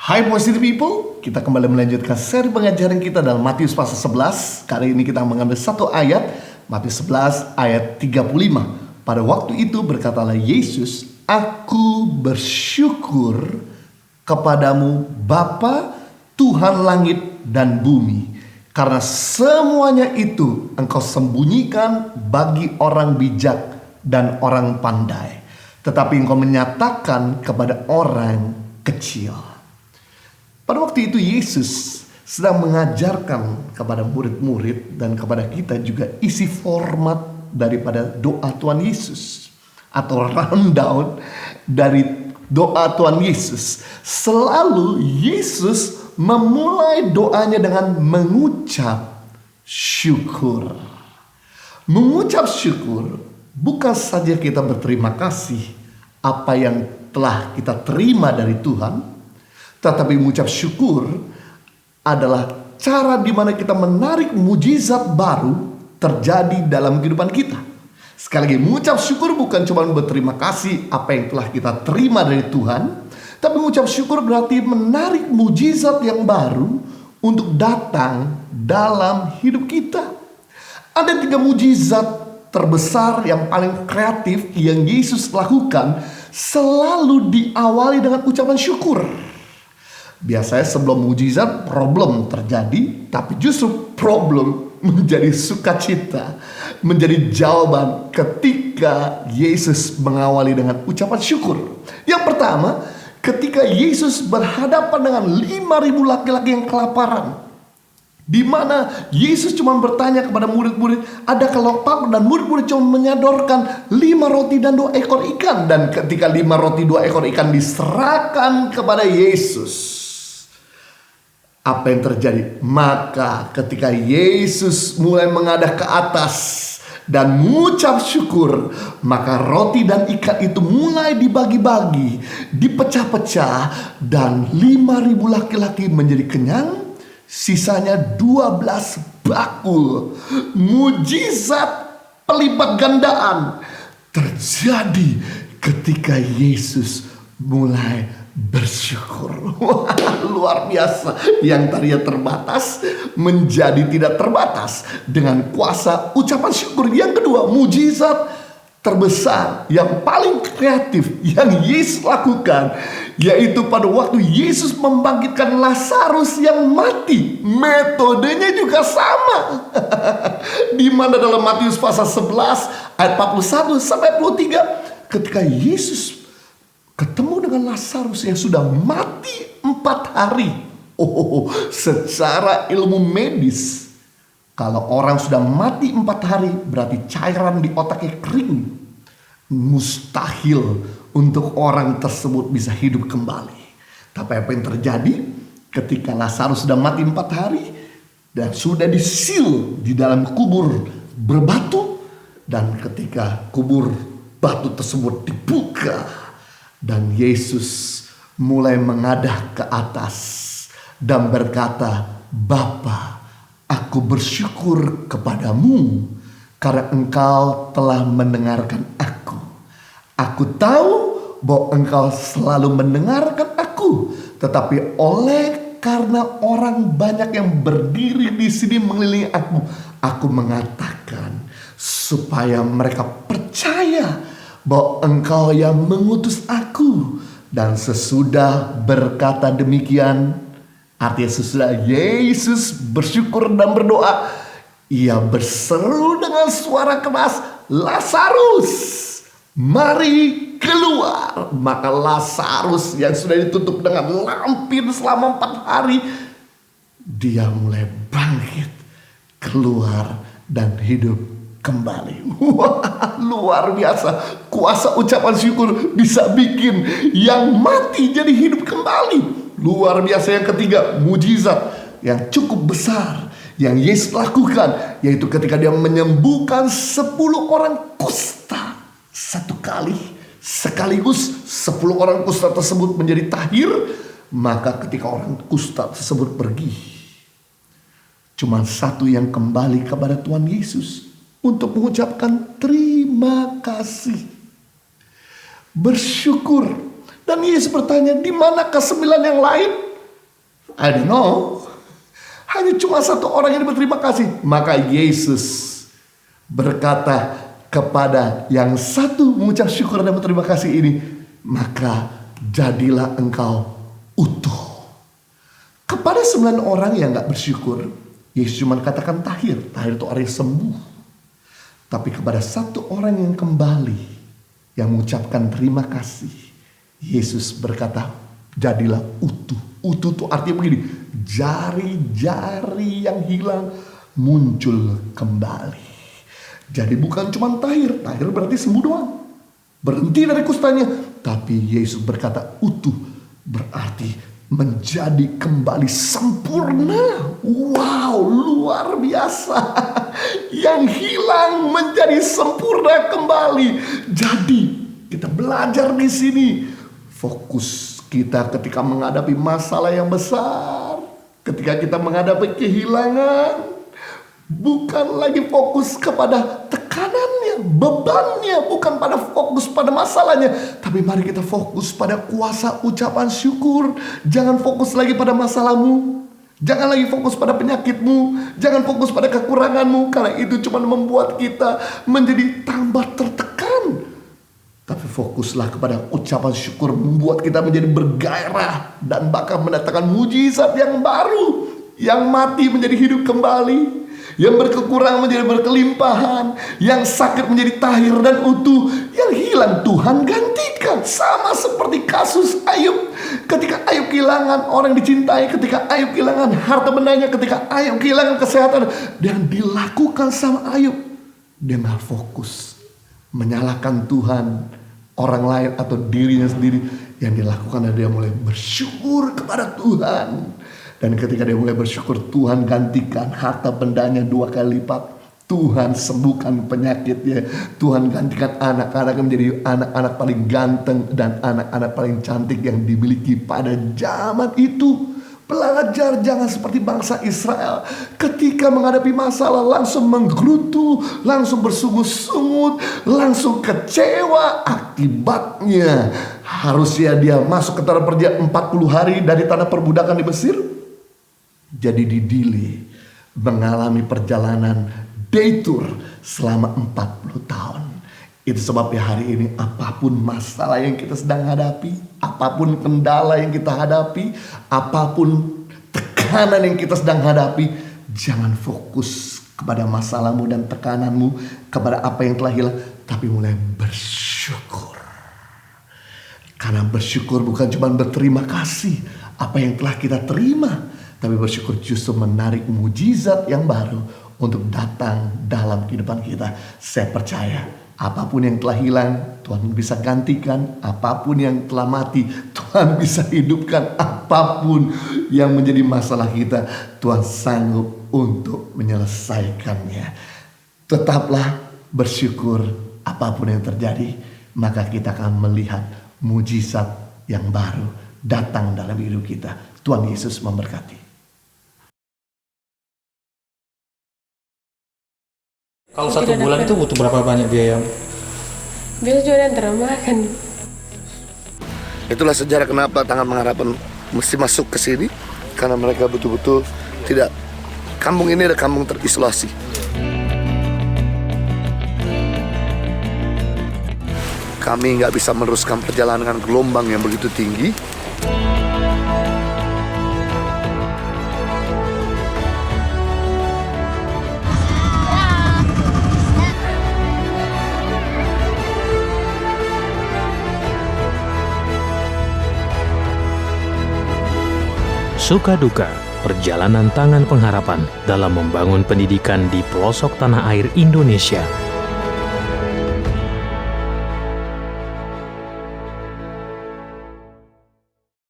Hai Positive People, kita kembali melanjutkan seri pengajaran kita dalam Matius pasal 11. Kali ini kita mengambil satu ayat, Matius 11 ayat 35. Pada waktu itu berkatalah Yesus, "Aku bersyukur kepadamu Bapa, Tuhan langit dan bumi, karena semuanya itu engkau sembunyikan bagi orang bijak dan orang pandai, tetapi engkau menyatakan kepada orang kecil." Pada waktu itu Yesus sedang mengajarkan kepada murid-murid dan kepada kita juga isi format daripada doa Tuhan Yesus atau rundown dari doa Tuhan Yesus. Selalu Yesus memulai doanya dengan mengucap syukur. Mengucap syukur bukan saja kita berterima kasih apa yang telah kita terima dari Tuhan, tetapi mengucap syukur adalah cara di mana kita menarik mujizat baru terjadi dalam kehidupan kita. Sekali lagi, mengucap syukur bukan cuma berterima kasih apa yang telah kita terima dari Tuhan, tapi mengucap syukur berarti menarik mujizat yang baru untuk datang dalam hidup kita. Ada 3 mujizat terbesar yang paling kreatif yang Yesus lakukan, selalu diawali dengan ucapan syukur. Biasanya sebelum mujizat problem terjadi, tapi justru problem menjadi sukacita, menjadi jawaban ketika Yesus mengawali dengan ucapan syukur. Yang pertama, ketika Yesus berhadapan dengan 5.000 laki-laki yang kelaparan, di mana Yesus cuma bertanya kepada murid-murid, adakah lapar, dan murid-murid cuma menyodorkan 5 roti dan 2 ekor ikan. Dan ketika 5 roti 2 ekor ikan diserahkan kepada Yesus, apa yang terjadi? Maka ketika Yesus mulai mengadah ke atas dan mengucap syukur, maka roti dan ikan itu mulai dibagi-bagi, dipecah-pecah, dan 5.000 laki-laki menjadi kenyang. Sisanya 12 bakul. Mujizat pelipat gandaan terjadi ketika Yesus mulai bersyukur. Wah, luar biasa. Yang tadinya terbatas menjadi tidak terbatas dengan kuasa ucapan syukur. Yang kedua, mujizat terbesar yang paling kreatif yang Yesus lakukan, yaitu pada waktu Yesus membangkitkan Lazarus yang mati. Metodenya juga sama. Di mana dalam Matius pasal 11 ayat 41 sampai 43, ketika Yesus ketemu dengan Lazarus yang sudah mati 4 hari. Secara ilmu medis, kalau orang sudah mati 4 hari, berarti cairan di otaknya kering. Mustahil untuk orang tersebut bisa hidup kembali. Tapi apa yang terjadi ketika Lazarus sudah mati 4 hari dan sudah disil di dalam kubur berbatu, dan ketika kubur batu tersebut dibuka, dan Yesus mulai mengadah ke atas dan berkata, "Bapa, aku bersyukur kepadamu karena engkau telah mendengarkan aku. Aku tahu bahwa engkau selalu mendengarkan aku, tetapi oleh karena orang banyak yang berdiri di sini mengelilingi aku mengatakan supaya mereka percaya bahwa engkau yang mengutus aku." Dan sesudah berkata demikian, artinya sesudah Yesus bersyukur dan berdoa, ia berseru dengan suara keras, "Lazarus, mari keluar." Maka Lazarus yang sudah ditutup dengan lampir selama 4 hari, dia mulai bangkit, keluar dan hidup kembali. Wah, luar biasa. Kuasa ucapan syukur bisa bikin yang mati jadi hidup kembali. Luar biasa. Yang ketiga, mujizat yang cukup besar yang Yesus lakukan, yaitu ketika dia menyembuhkan 10 orang kusta satu kali. Sekaligus 10 orang kusta tersebut menjadi tahir. Maka ketika orang kusta tersebut pergi, cuma satu yang kembali kepada Tuhan Yesus untuk mengucapkan terima kasih, bersyukur. Dan Yesus bertanya, di manakah 9 yang lain? I don't know. Hanya cuma satu orang yang berterima kasih. Maka Yesus berkata kepada yang satu mengucap syukur dan berterima kasih ini, maka jadilah engkau utuh. Kepada 9 orang yang gak bersyukur, Yesus cuma katakan tahir. Tahir itu orang yang sembuh. Tapi kepada satu orang yang kembali, yang mengucapkan terima kasih, Yesus berkata, jadilah utuh. Utuh itu artinya begini, jari-jari yang hilang muncul kembali. Jadi bukan cuma tahir. Tahir berarti sembuh doang, berhenti dari kustanya. Tapi Yesus berkata utuh, berarti menjadi kembali sempurna. Wow, luar biasa. Yang hilang menjadi sempurna kembali. Jadi kita belajar di sini, fokus kita ketika menghadapi masalah yang besar, ketika kita menghadapi kehilangan, bukan lagi fokus kepada tekanannya, bebannya, bukan pada fokus pada masalahnya, tapi mari kita fokus pada kuasa ucapan syukur. Jangan fokus lagi pada masalahmu, jangan lagi fokus pada penyakitmu, jangan fokus pada kekuranganmu, karena itu cuma membuat kita menjadi tambah tertekan. Tapi fokuslah kepada ucapan syukur, membuat kita menjadi bergairah dan bahkan mendatangkan mujizat yang baru. Yang mati menjadi hidup kembali, yang berkekurangan menjadi berkelimpahan, yang sakit menjadi tahir dan utuh, yang hilang Tuhan gantikan. Sama seperti kasus Ayub. Ketika Ayub kehilangan orang dicintai, ketika Ayub kehilangan harta bendanya, ketika Ayub kehilangan kesehatan, dan dilakukan sama Ayub, dia gak fokus menyalahkan Tuhan, orang lain atau dirinya sendiri. Yang dilakukan adalah dia mulai bersyukur kepada Tuhan. Dan ketika dia mulai bersyukur, Tuhan gantikan harta bendanya 2 kali lipat. Tuhan sembuhkan penyakitnya. Tuhan gantikan anak-anak menjadi anak-anak paling ganteng dan anak-anak paling cantik yang dimiliki pada zaman itu. Belajar jangan seperti bangsa Israel. Ketika menghadapi masalah langsung menggerutu, langsung bersungut-sungut, langsung kecewa. Akibatnya harusnya dia masuk ke tanah perjanjian 40 hari dari tanah perbudakan di Mesir. Jadi didilih mengalami perjalanan detour selama 40 tahun. Itu sebabnya hari ini apapun masalah yang kita sedang hadapi, apapun kendala yang kita hadapi, apapun tekanan yang kita sedang hadapi, jangan fokus kepada masalahmu dan tekananmu, kepada apa yang telah hilang, tapi mulai bersyukur. Karena bersyukur bukan cuma berterima kasih apa yang telah kita terima, tapi bersyukur justru menarik mujizat yang baru untuk datang dalam kehidupan kita. Saya percaya apapun yang telah hilang, Tuhan bisa gantikan. Apapun yang telah mati, Tuhan bisa hidupkan. Apapun yang menjadi masalah kita, Tuhan sanggup untuk menyelesaikannya. Tetaplah bersyukur apapun yang terjadi, maka kita akan melihat mujizat yang baru datang dalam hidup kita. Tuhan Yesus memberkati. Kalau 1 bulan itu butuh berapa banyak biaya? Biasa juga antara makan. Itulah sejarah kenapa Tangan Pengharapan mesti masuk ke sini, karena mereka betul-betul tidak. Kampung ini adalah kampung terisolasi. Kami nggak bisa meneruskan perjalanan dengan gelombang yang begitu tinggi. Suka duka, perjalanan Tangan Pengharapan dalam membangun pendidikan di pelosok tanah air Indonesia